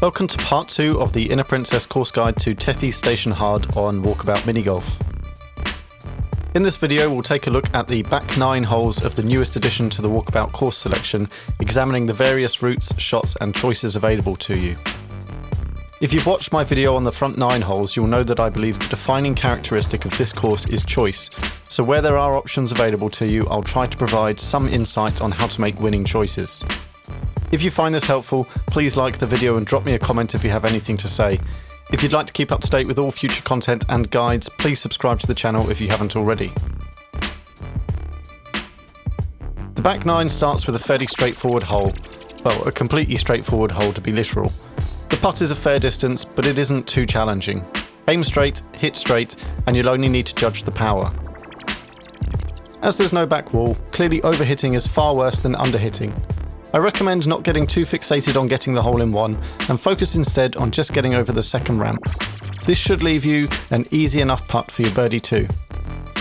Welcome to part 2 of the InnerPrincess course guide to Tethys Station Hard on Walkabout Mini Golf. In this video we'll take a look at the back 9 holes of the newest addition to the Walkabout course selection, examining the various routes, shots and choices available to you. If you've watched my video on the front 9 holes, you'll know that I believe the defining characteristic of this course is choice, so where there are options available to you, I'll try to provide some insight on how to make winning choices. If you find this helpful, please like the video and drop me a comment if you have anything to say. If you'd like to keep up to date with all future content and guides, please subscribe to the channel if you haven't already. The back 9 starts with a fairly straightforward hole. Well, a completely straightforward hole to be literal. The putt is a fair distance, but it isn't too challenging. Aim straight, hit straight, and you'll only need to judge the power. As there's no back wall, clearly overhitting is far worse than underhitting. I recommend not getting too fixated on getting the hole in one and focus instead on just getting over the second ramp. This should leave you an easy enough putt for your birdie 2.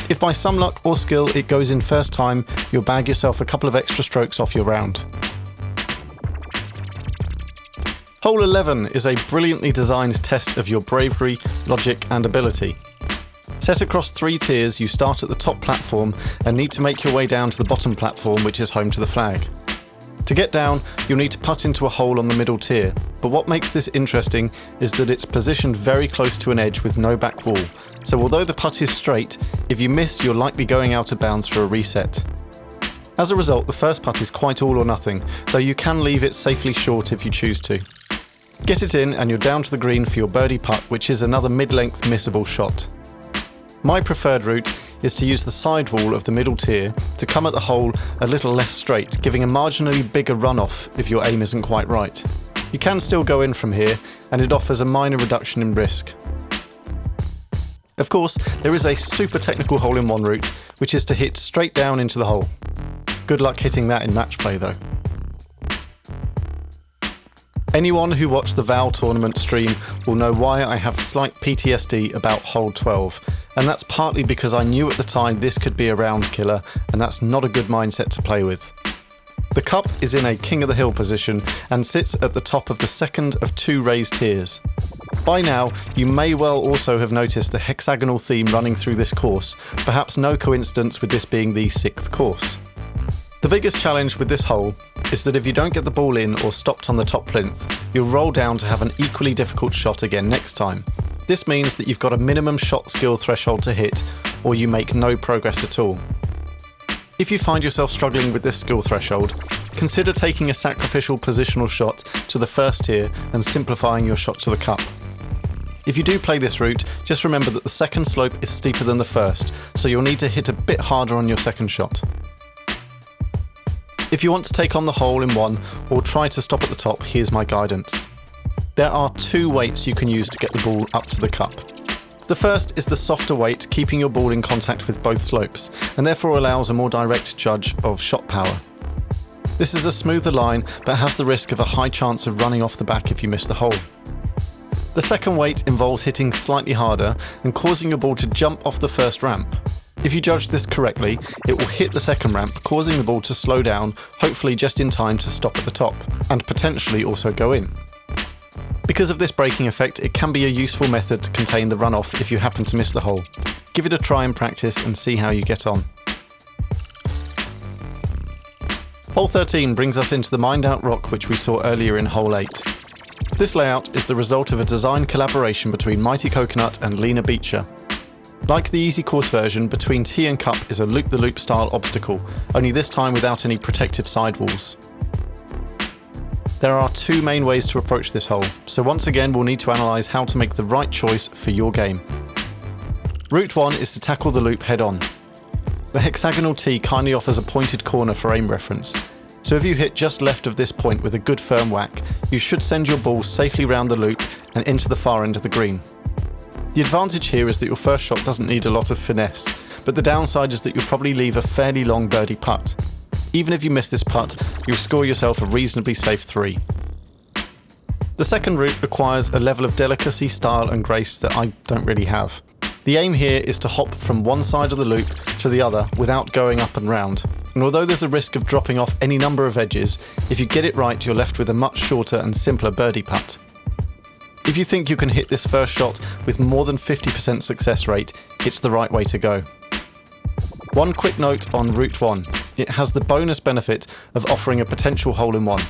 If by some luck or skill it goes in first time, you'll bag yourself a couple of extra strokes off your round. Hole 11 is a brilliantly designed test of your bravery, logic and ability. Set across 3 tiers, you start at the top platform and need to make your way down to the bottom platform, which is home to the flag. To get down, you'll need to putt into a hole on the middle tier, but what makes this interesting is that it's positioned very close to an edge with no back wall, so although the putt is straight, if you miss you're likely going out of bounds for a reset. As a result, the first putt is quite all or nothing, though you can leave it safely short if you choose to. Get it in and you're down to the green for your birdie putt, which is another mid-length missable shot. My preferred route is to use the sidewall of the middle tier to come at the hole a little less straight, giving a marginally bigger runoff if your aim isn't quite right. You can still go in from here, and it offers a minor reduction in risk. Of course, there is a super technical hole-in-one route, which is to hit straight down into the hole. Good luck hitting that in match play though. Anyone who watched the Val tournament stream will know why I have slight PTSD about hole 12, and that's partly because I knew at the time this could be a round killer, and that's not a good mindset to play with. The cup is in a king of the hill position and sits at the top of the second of 2 raised tiers. By now, you may well also have noticed the hexagonal theme running through this course, perhaps no coincidence with this being the 6th course. The biggest challenge with this hole is that if you don't get the ball in or stopped on the top plinth, you'll roll down to have an equally difficult shot again next time. This means that you've got a minimum shot skill threshold to hit, or you make no progress at all. If you find yourself struggling with this skill threshold, consider taking a sacrificial positional shot to the first tier and simplifying your shot to the cup. If you do play this route, just remember that the second slope is steeper than the first, so you'll need to hit a bit harder on your second shot. If you want to take on the hole in one or try to stop at the top, here's my guidance. There are 2 weights you can use to get the ball up to the cup. The first is the softer weight, keeping your ball in contact with both slopes, and therefore allows a more direct judge of shot power. This is a smoother line, but has the risk of a high chance of running off the back if you miss the hole. The second weight involves hitting slightly harder and causing your ball to jump off the first ramp. If you judge this correctly, it will hit the second ramp, causing the ball to slow down, hopefully just in time to stop at the top, and potentially also go in. Because of this braking effect, it can be a useful method to contain the runoff if you happen to miss the hole. Give it a try in practice and see how you get on. Hole 13 brings us into the mined out rock which we saw earlier in hole 8. This layout is the result of a design collaboration between Mighty Coconut and Lena Beecher. Like the easy course version, between tee and cup is a loop-the-loop style obstacle, only this time without any protective sidewalls. There are 2 main ways to approach this hole, so once again we'll need to analyse how to make the right choice for your game. Route 1 is to tackle the loop head on. The hexagonal tee kindly offers a pointed corner for aim reference, so if you hit just left of this point with a good firm whack, you should send your ball safely round the loop and into the far end of the green. The advantage here is that your first shot doesn't need a lot of finesse, but the downside is that you'll probably leave a fairly long birdie putt. Even if you miss this putt, you'll score yourself a reasonably safe 3. The second route requires a level of delicacy, style and grace that I don't really have. The aim here is to hop from one side of the loop to the other without going up and round, and although there's a risk of dropping off any number of edges, if you get it right you're left with a much shorter and simpler birdie putt. If you think you can hit this first shot with more than 50% success rate, it's the right way to go. One quick note on Route 1. It has the bonus benefit of offering a potential hole-in-one.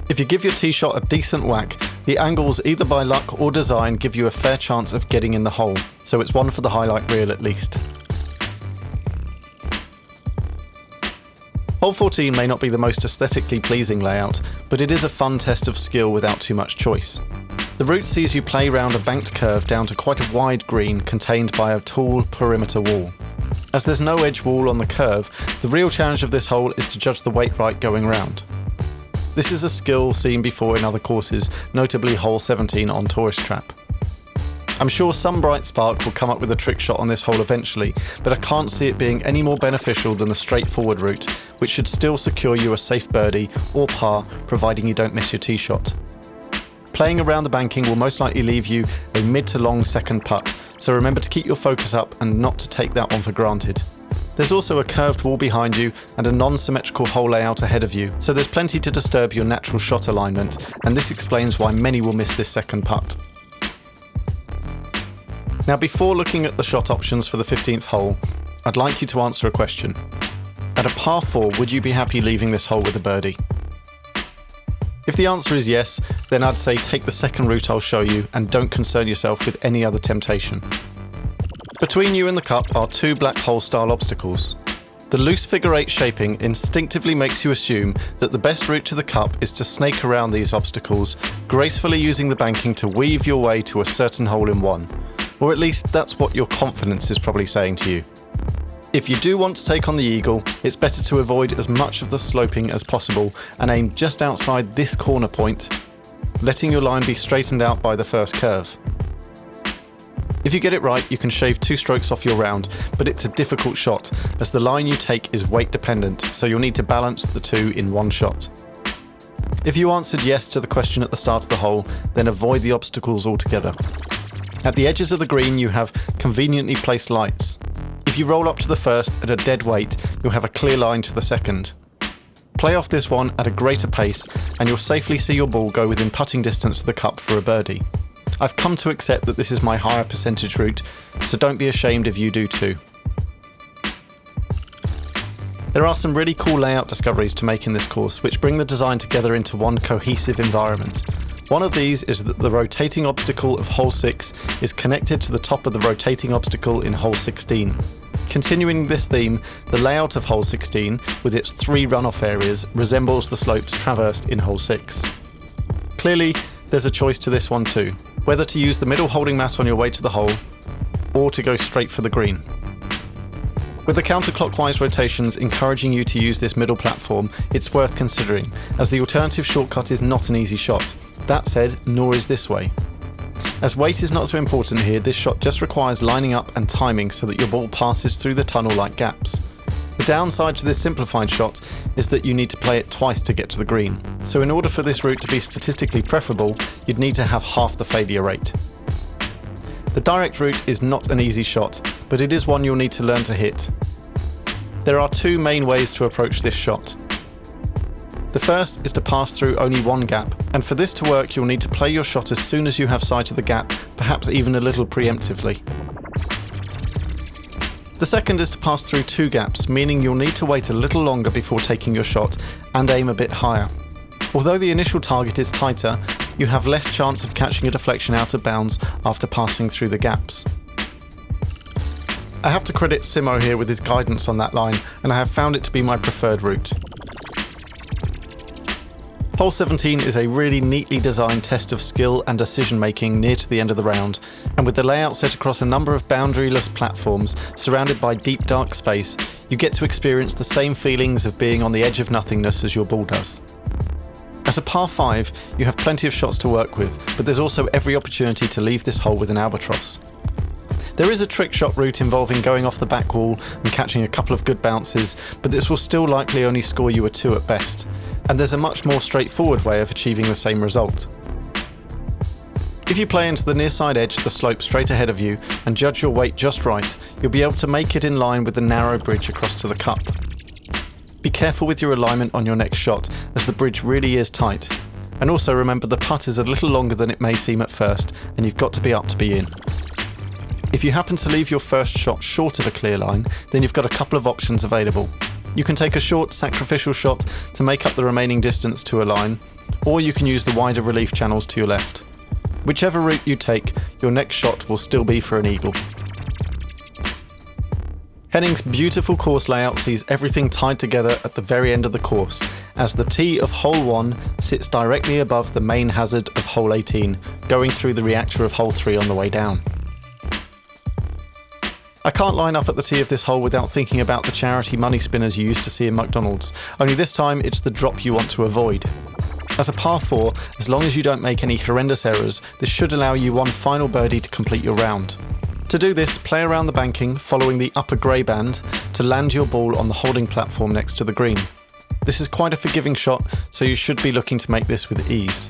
If you give your tee shot a decent whack, the angles either by luck or design give you a fair chance of getting in the hole, so it's one for the highlight reel at least. Hole 14 may not be the most aesthetically pleasing layout, but it is a fun test of skill without too much choice. The route sees you play round a banked curve down to quite a wide green contained by a tall perimeter wall. As there's no edge wall on the curve, the real challenge of this hole is to judge the weight right going round. This is a skill seen before in other courses, notably hole 17 on Tourist Trap. I'm sure some bright spark will come up with a trick shot on this hole eventually, but I can't see it being any more beneficial than the straightforward route, which should still secure you a safe birdie or par, providing you don't miss your tee shot. Playing around the banking will most likely leave you a mid to long second putt, so remember to keep your focus up and not to take that one for granted. There's also a curved wall behind you and a non-symmetrical hole layout ahead of you, so there's plenty to disturb your natural shot alignment, and this explains why many will miss this second putt. Now, before looking at the shot options for the 15th hole, I'd like you to answer a question. At a par 4, would you be happy leaving this hole with a birdie? If the answer is yes, then I'd say take the second route I'll show you and don't concern yourself with any other temptation. Between you and the cup are two black hole style obstacles. The loose figure 8 shaping instinctively makes you assume that the best route to the cup is to snake around these obstacles, gracefully using the banking to weave your way to a certain hole-in-one. Or at least that's what your confidence is probably saying to you. If you do want to take on the eagle, it's better to avoid as much of the sloping as possible and aim just outside this corner point, letting your line be straightened out by the first curve. If you get it right, you can shave 2 strokes off your round, but it's a difficult shot, as the line you take is weight dependent, so you'll need to balance the two in one shot. If you answered yes to the question at the start of the hole, then avoid the obstacles altogether. At the edges of the green, you have conveniently placed lights. If you roll up to the first at a dead weight, you'll have a clear line to the second. Play off this one at a greater pace, and you'll safely see your ball go within putting distance of the cup for a birdie. I've come to accept that this is my higher percentage route, so don't be ashamed if you do too. There are some really cool layout discoveries to make in this course, which bring the design together into one cohesive environment. One of these is that the rotating obstacle of hole 6 is connected to the top of the rotating obstacle in hole 16. Continuing this theme, the layout of hole 16, with its 3 runoff areas, resembles the slopes traversed in hole 6. Clearly, there's a choice to this one too, whether to use the middle holding mat on your way to the hole, or to go straight for the green. With the counterclockwise rotations encouraging you to use this middle platform, it's worth considering, as the alternative shortcut is not an easy shot. That said, nor is this way. As weight is not so important here, this shot just requires lining up and timing so that your ball passes through the tunnel like gaps. The downside to this simplified shot is that you need to play it twice to get to the green, so in order for this route to be statistically preferable, you'd need to have half the failure rate. The direct route is not an easy shot, but it is one you'll need to learn to hit. There are 2 main ways to approach this shot. The first is to pass through only one gap, and for this to work you'll need to play your shot as soon as you have sight of the gap, perhaps even a little preemptively. The second is to pass through 2 gaps, meaning you'll need to wait a little longer before taking your shot and aim a bit higher. Although the initial target is tighter, you have less chance of catching a deflection out of bounds after passing through the gaps. I have to credit Simo here with his guidance on that line, and I have found it to be my preferred route. Hole 17 is a really neatly designed test of skill and decision making near to the end of the round, and with the layout set across a number of boundaryless platforms surrounded by deep dark space, you get to experience the same feelings of being on the edge of nothingness as your ball does. At a par 5, you have plenty of shots to work with, but there's also every opportunity to leave this hole with an albatross. There is a trick shot route involving going off the back wall and catching a couple of good bounces, but this will still likely only score you a 2 at best, and there's a much more straightforward way of achieving the same result. If you play into the near side edge of the slope straight ahead of you and judge your weight just right, you'll be able to make it in line with the narrow bridge across to the cup. Be careful with your alignment on your next shot, as the bridge really is tight, And also remember, the putt is a little longer than it may seem at first, and you've got to be up to be in. If you happen to leave your first shot short of a clear line, then you've got a couple of options available. You can take a short sacrificial shot to make up the remaining distance to a line, or you can use the wider relief channels to your left. Whichever route you take, your next shot will still be for an eagle. Henning's beautiful course layout sees everything tied together at the very end of the course, as the tee of hole 1 sits directly above the main hazard of hole 18, going through the reactor of hole 3 on the way down. I can't line up at the tee of this hole without thinking about the charity money spinners you used to see in McDonald's, only this time it's the drop you want to avoid. As a par 4, as long as you don't make any horrendous errors, this should allow you one final birdie to complete your round. To do this, play around the banking, following the upper grey band, to land your ball on the holding platform next to the green. This is quite a forgiving shot, so you should be looking to make this with ease.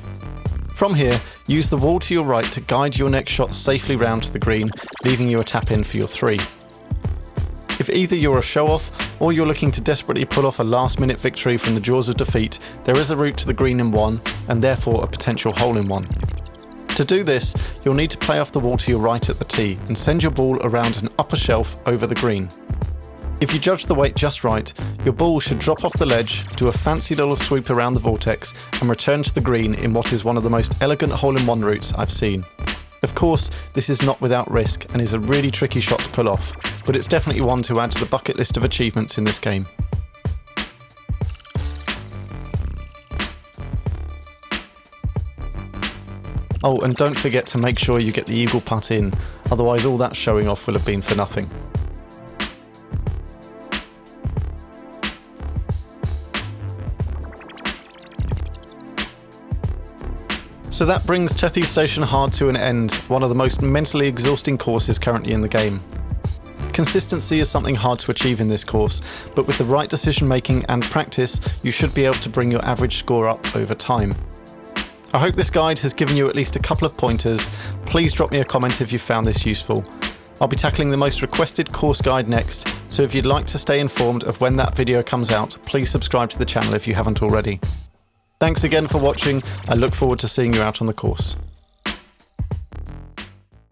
From here, use the wall to your right to guide your next shot safely round to the green, leaving you a tap in for your 3. If either you're a show-off, or you're looking to desperately pull off a last-minute victory from the jaws of defeat, there is a route to the green in 1, and therefore a potential hole in 1. To do this, you'll need to play off the wall to your right at the tee and send your ball around an upper shelf over the green. If you judge the weight just right, your ball should drop off the ledge, do a fancy little sweep around the vortex, and return to the green in what is one of the most elegant hole-in-one routes I've seen. Of course, this is not without risk and is a really tricky shot to pull off, but it's definitely one to add to the bucket list of achievements in this game. Oh, and don't forget to make sure you get the eagle putt in, otherwise all that showing off will have been for nothing. So that brings Tethys Station Hard to an end, one of the most mentally exhausting courses currently in the game. Consistency is something hard to achieve in this course, but with the right decision making and practice, you should be able to bring your average score up over time. I hope this guide has given you at least a couple of pointers. Please drop me a comment if you found this useful. I'll be tackling the most requested course guide next, so if you'd like to stay informed of when that video comes out, please subscribe to the channel if you haven't already. Thanks again for watching. I look forward to seeing you out on the course.